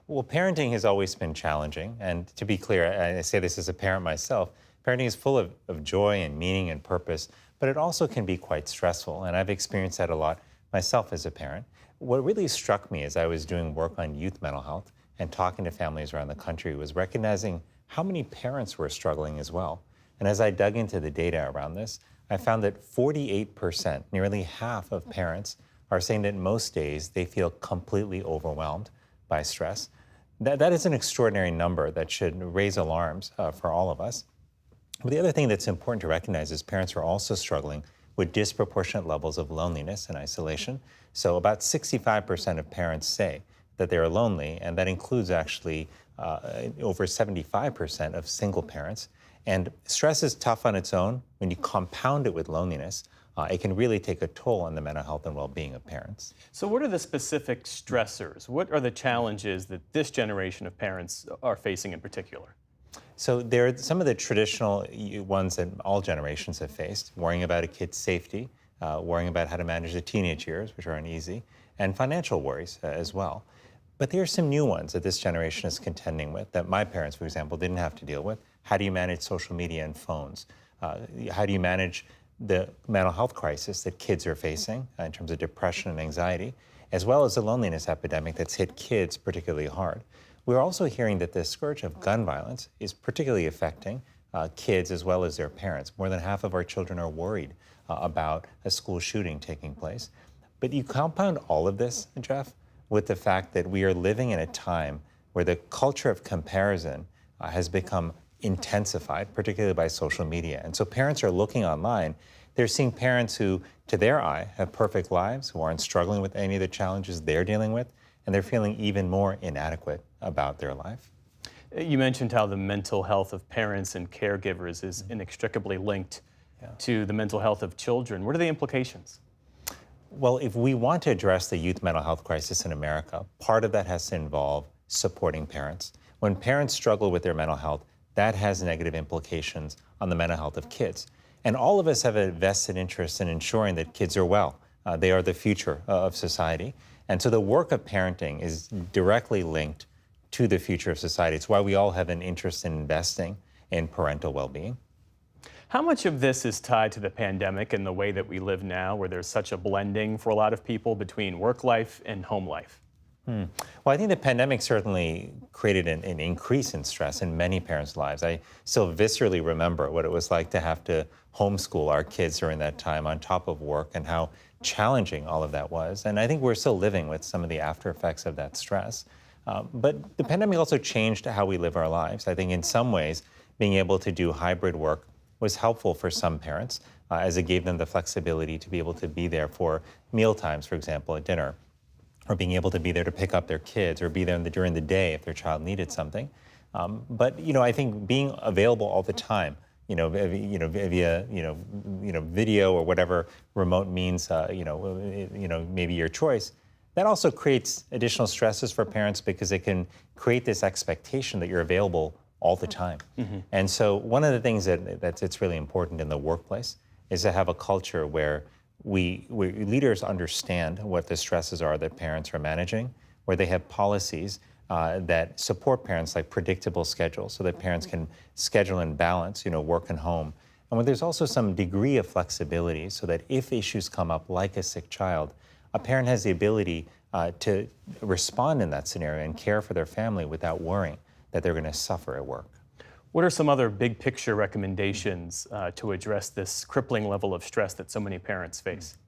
Well, parenting has always been challenging, and to be clear, I say this as a parent myself, parenting is full of joy and meaning and purpose, but it also can be quite stressful, and I've experienced that a lot myself as a parent. What really struck me as I was doing work on youth mental health and talking to families around the country was recognizing how many parents were struggling as well. And as I dug into the data around this, I found that 48%, nearly half of parents, are saying that most days they feel completely overwhelmed by stress. That is an extraordinary number that should raise alarms for all of us. But the other thing that's important to recognize is parents are also struggling with disproportionate levels of loneliness and isolation. So about 65% of parents say that they are lonely, and that includes actually over 75% of single parents. And stress is tough on its own. When you compound it with loneliness, it can really take a toll on the mental health and well-being of parents. So what are the specific stressors? What are the challenges that this generation of parents are facing in particular? So there are some of the traditional ones that all generations have faced, worrying about a kid's safety, worrying about how to manage the teenage years, which aren't easy, and financial worries as well. But there are some new ones that this generation is contending with that my parents, for example, didn't have to deal with. How do you manage social media and phones? How do you manage the mental health crisis that kids are facing in terms of depression and anxiety, as well as the loneliness epidemic that's hit kids particularly hard? We're also hearing that the scourge of gun violence is particularly affecting kids as well as their parents. More than half of our children are worried about a school shooting taking place. But you compound all of this, Jeff, with the fact that we are living in a time where the culture of comparison has become intensified, particularly by social media. And so parents are looking online. They're seeing parents who, to their eye, have perfect lives, who aren't struggling with any of the challenges they're dealing with, and they're feeling even more inadequate about their life. You mentioned how the mental health of parents and caregivers is inextricably linked to the mental health of children. What are the implications? Well, if we want to address the youth mental health crisis in America, part of that has to involve supporting parents. When parents struggle with their mental health, that has negative implications on the mental health of kids. And all of us have a vested interest in ensuring that kids are well. They are the future of society. And so the work of parenting is directly linked to the future of society. It's why we all have an interest in investing in parental well-being. How much of this is tied to the pandemic and the way that we live now, where there's such a blending for a lot of people between work life and home life? Well, I think the pandemic certainly created an increase in stress in many parents' lives. I still viscerally remember what it was like to have to homeschool our kids during that time on top of work and how challenging all of that was. And I think we're still living with some of the after effects of that stress. But the pandemic also changed how we live our lives. I think in some ways, being able to do hybrid work was helpful for some parents, as it gave them the flexibility to be able to be there for meal times, for example, at dinner, or being able to be there to pick up their kids, or be there during the day if their child needed something. But I think being available all the time, via video or whatever remote means, maybe your choice, that also creates additional stresses for parents because it can create this expectation that you're available all the time. And so one of the things that's really important in the workplace is to have a culture where leaders understand what the stresses are that parents are managing, where they have policies that support parents, like predictable schedules, so that parents can schedule and balance, work and home. And where there's also some degree of flexibility so that if issues come up, like a sick child, a parent has the ability to respond in that scenario and care for their family without worrying that they're going to suffer at work. What are some other big picture recommendations to address this crippling level of stress that so many parents face?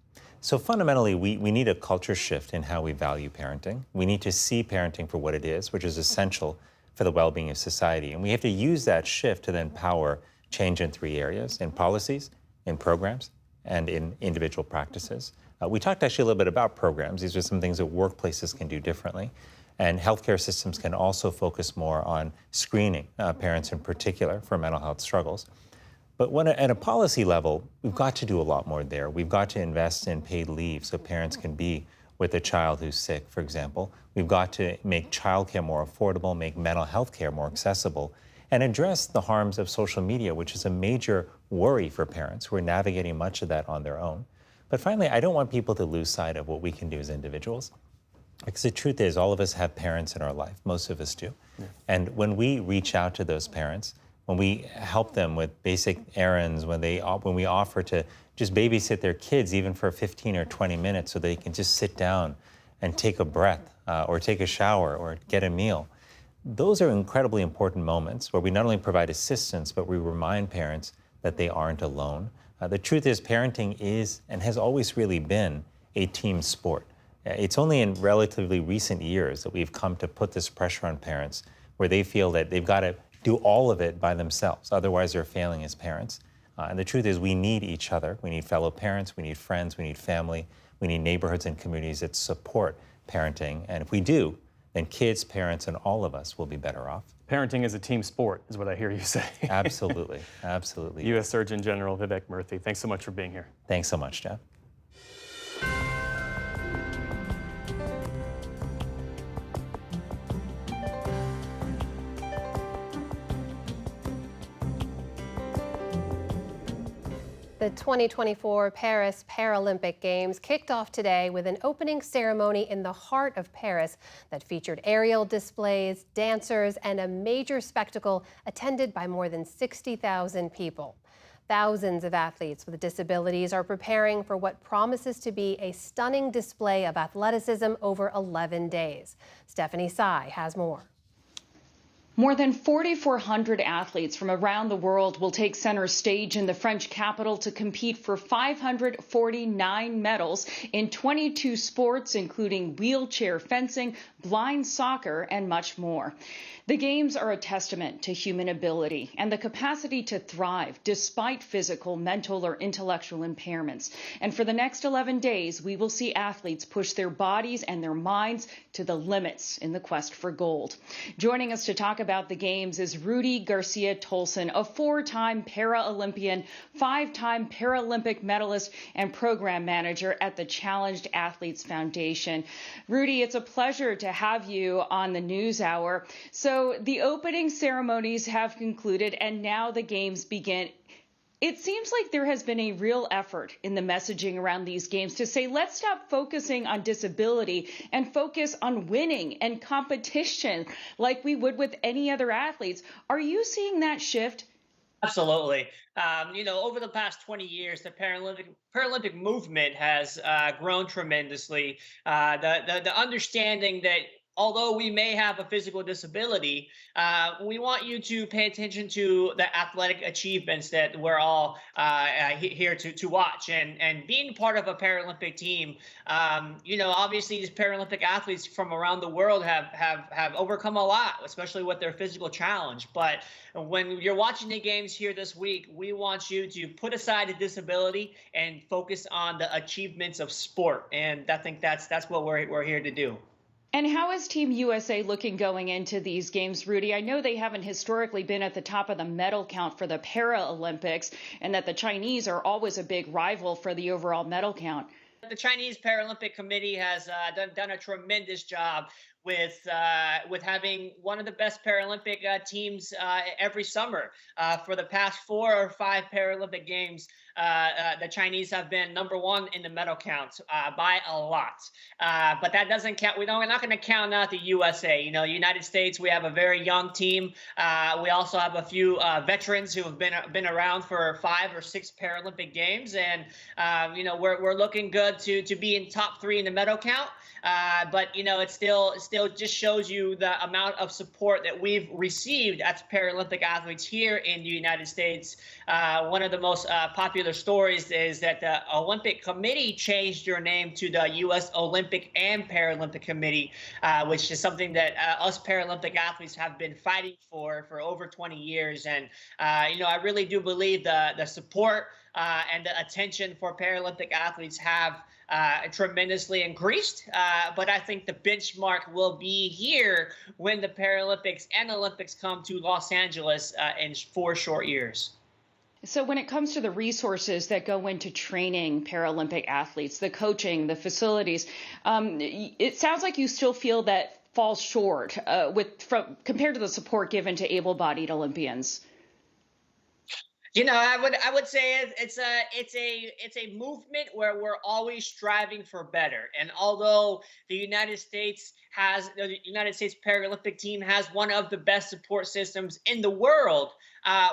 So fundamentally, we need a culture shift in how we value parenting. We need to see parenting for what it is, which is essential for the well-being of society. And we have to use that shift to then power change in 3 areas: in policies, in programs, and in individual practices. We talked actually a little bit about programs. These are some things that workplaces can do differently. And healthcare systems can also focus more on screening parents in particular for mental health struggles. But at a policy level, we've got to do a lot more there. We've got to invest in paid leave so parents can be with a child who's sick, for example. We've got to make childcare more affordable, make mental health care more accessible, and address the harms of social media, which is a major worry for parents who are navigating much of that on their own. But finally, I don't want people to lose sight of what we can do as individuals. Because the truth is, all of us have parents in our life. Most of us do. Yeah. And when we reach out to those parents, when we help them with basic errands, when we offer to just babysit their kids even for 15 or 20 minutes so they can just sit down and take a breath or take a shower or get a meal, those are incredibly important moments where we not only provide assistance, but we remind parents that they aren't alone. The truth is, parenting is and has always really been a team sport. It's only in relatively recent years that we've come to put this pressure on parents where they feel that they've got to do all of it by themselves. Otherwise, they're failing as parents. And the truth is, we need each other. We need fellow parents, we need friends, we need family, we need neighborhoods and communities that support parenting. And if we do, then kids, parents, and all of us will be better off. Parenting is a team sport, is what I hear you say. Absolutely, absolutely. U.S. Surgeon General Vivek Murthy, thanks so much for being here. Thanks so much, Jeff. The 2024 Paris Paralympic Games kicked off today with an opening ceremony in the heart of Paris that featured aerial displays, dancers, and a major spectacle attended by more than 60,000 people. Thousands of athletes with disabilities are preparing for what promises to be a stunning display of athleticism over 11 days. Stephanie Tsai has more. More than 4,400 athletes from around the world will take center stage in the French capital to compete for 549 medals in 22 sports, including wheelchair fencing, blind soccer, and much more. The Games are a testament to human ability and the capacity to thrive despite physical, mental, or intellectual impairments. And for the next 11 days, we will see athletes push their bodies and their minds to the limits in the quest for gold. Joining us to talk about the Games is Rudy Garcia Tolson, a 4-time Paralympian, 5-time Paralympic medalist, and program manager at the Challenged Athletes Foundation. Rudy, it's a pleasure to have you on the NewsHour. So the opening ceremonies have concluded and now the Games begin. It seems like there has been a real effort in the messaging around these Games to say, let's stop focusing on disability and focus on winning and competition like we would with any other athletes. Are you seeing that shift? Absolutely. Over the past 20 years, the Paralympic movement has grown tremendously. The understanding that although we may have a physical disability, we want you to pay attention to the athletic achievements that we're all here to watch. And being part of a Paralympic team, obviously these Paralympic athletes from around the world have overcome a lot, especially with their physical challenge. But when you're watching the games here this week, we want you to put aside the disability and focus on the achievements of sport. And I think that's what we're here to do. And how is Team USA looking going into these games, Rudy? I know they haven't historically been at the top of the medal count for the Paralympics, and that the Chinese are always a big rival for the overall medal count. The Chinese Paralympic Committee has done a tremendous job with having one of the best Paralympic teams every summer. For the past 4 or 5 Paralympic Games, the Chinese have been number 1 in the medal count by a lot. But that doesn't count. We're not going to count out the USA. The United States, we have a very young team. We also have a few veterans who have been around for 5 or 6 Paralympic Games, and we're looking good to be in top 3 in the medal count. But it still just shows you the amount of support that we've received as Paralympic athletes here in the United States. One of the most popular stories is that the Olympic Committee changed their name to the U.S. Olympic and Paralympic Committee, which is something that us Paralympic athletes have been fighting for over 20 years. And I really do believe the support and the attention for Paralympic athletes have tremendously increased. But I think the benchmark will be here when the Paralympics and Olympics come to Los Angeles in 4 short years. So when it comes to the resources that go into training Paralympic athletes, the coaching, the facilities, it sounds like you still feel that falls short compared to the support given to able-bodied Olympians. I would say it's a movement where we're always striving for better. And although the United States Paralympic team has one of the best support systems in the world,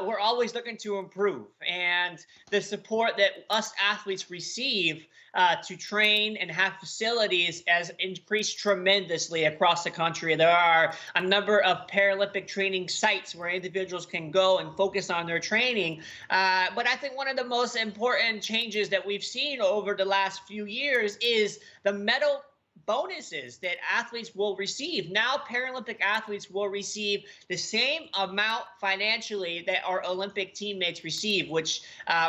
we're always looking to improve. And the support that us athletes receive to train and have facilities has increased tremendously across the country. There are a number of Paralympic training sites where individuals can go and focus on their training. But I think one of the most important changes that we've seen over the last few years is the medal bonuses that athletes will receive. Now Paralympic athletes will receive the same amount financially that our Olympic teammates receive, which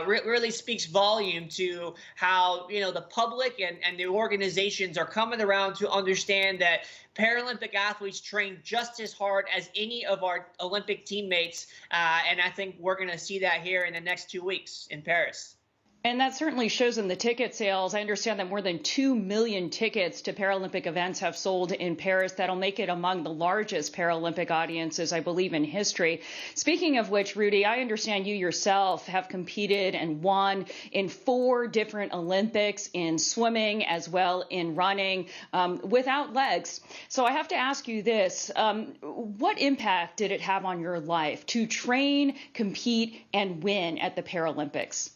really speaks volume to how the public and the organizations are coming around to understand that Paralympic athletes train just as hard as any of our Olympic teammates, and I think we're going to see that here in the next 2 weeks in Paris. And that certainly shows in the ticket sales. I understand that more than 2 million tickets to Paralympic events have sold in Paris. That'll make it among the largest Paralympic audiences, I believe, in history. Speaking of which, Rudy, I understand you yourself have competed and won in 4 different Olympics in swimming as well in running without legs. So I have to ask you this. What impact did it have on your life to train, compete, and win at the Paralympics?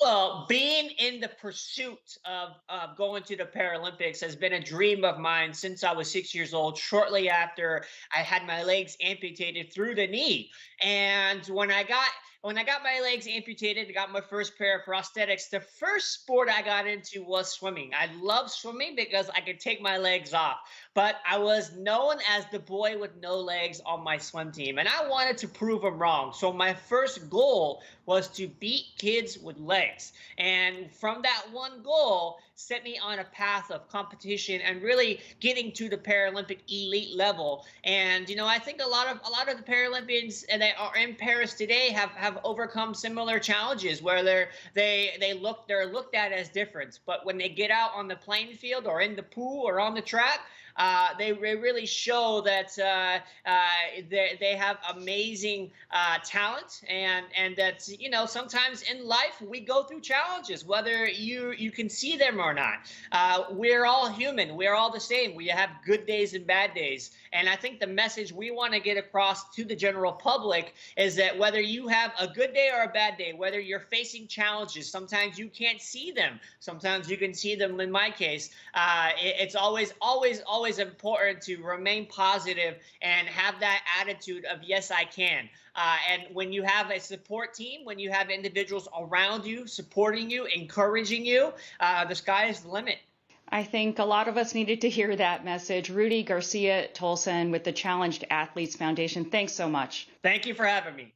Well, being in the pursuit of going to the Paralympics has been a dream of mine since I was 6 years old, shortly after I had my legs amputated through the knee. And when I got my legs amputated, I got my first pair of prosthetics. The first sport I got into was swimming. I love swimming because I could take my legs off. But I was known as the boy with no legs on my swim team, and I wanted to prove them wrong. So my first goal was to beat kids with legs. And from that one goal, set me on a path of competition and really getting to the Paralympic elite level. And I think a lot of the Paralympians that are in Paris today have overcome similar challenges where they're looked at as different. But when they get out on the playing field or in the pool or on the track, they really show that they have amazing talent, and that, you know, sometimes in life we go through challenges, whether you can see them or not. We're all human. We're all the same. We have good days and bad days. And I think the message we want to get across to the general public is that whether you have a good day or a bad day, whether you're facing challenges, sometimes you can't see them, sometimes you can see them. In my case, it's always important to remain positive and have that attitude of yes, I can. And when you have a support team, when you have individuals around you, supporting you, encouraging you, the sky is the limit. I think a lot of us needed to hear that message. Rudy Garcia Tolson with the Challenged Athletes Foundation, thanks so much. Thank you for having me.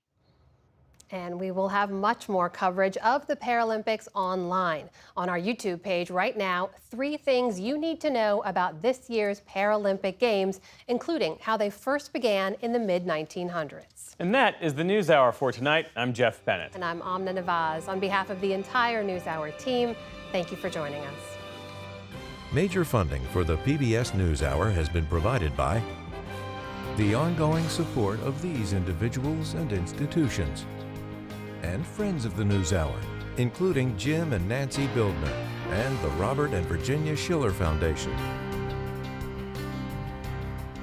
And we will have much more coverage of the Paralympics online. On our YouTube page right now, 3 things you need to know about this year's Paralympic Games, including how they first began in the mid-1900s. And that is the NewsHour for tonight. I'm Jeff Bennett. And I'm Amna Nawaz. On behalf of the entire NewsHour team, thank you for joining us. Major funding for the PBS NewsHour has been provided by the ongoing support of these individuals and institutions, and friends of the NewsHour, including Jim and Nancy Bildner and the Robert and Virginia Schiller Foundation.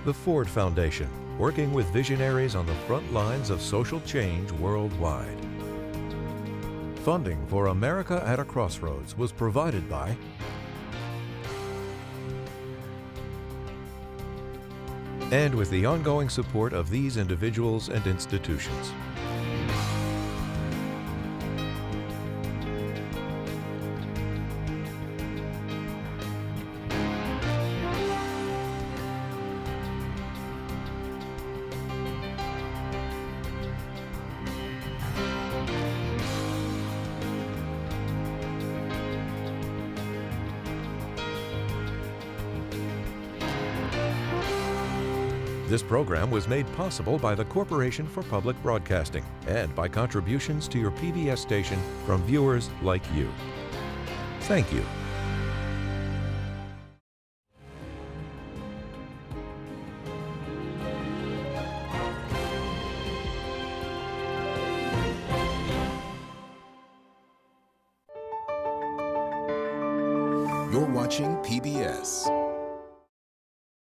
The Ford Foundation, working with visionaries on the front lines of social change worldwide. Funding for America at a Crossroads was provided by and with the ongoing support of these individuals and institutions. This program was made possible by the Corporation for Public Broadcasting and by contributions to your PBS station from viewers like you. Thank you. You're watching PBS.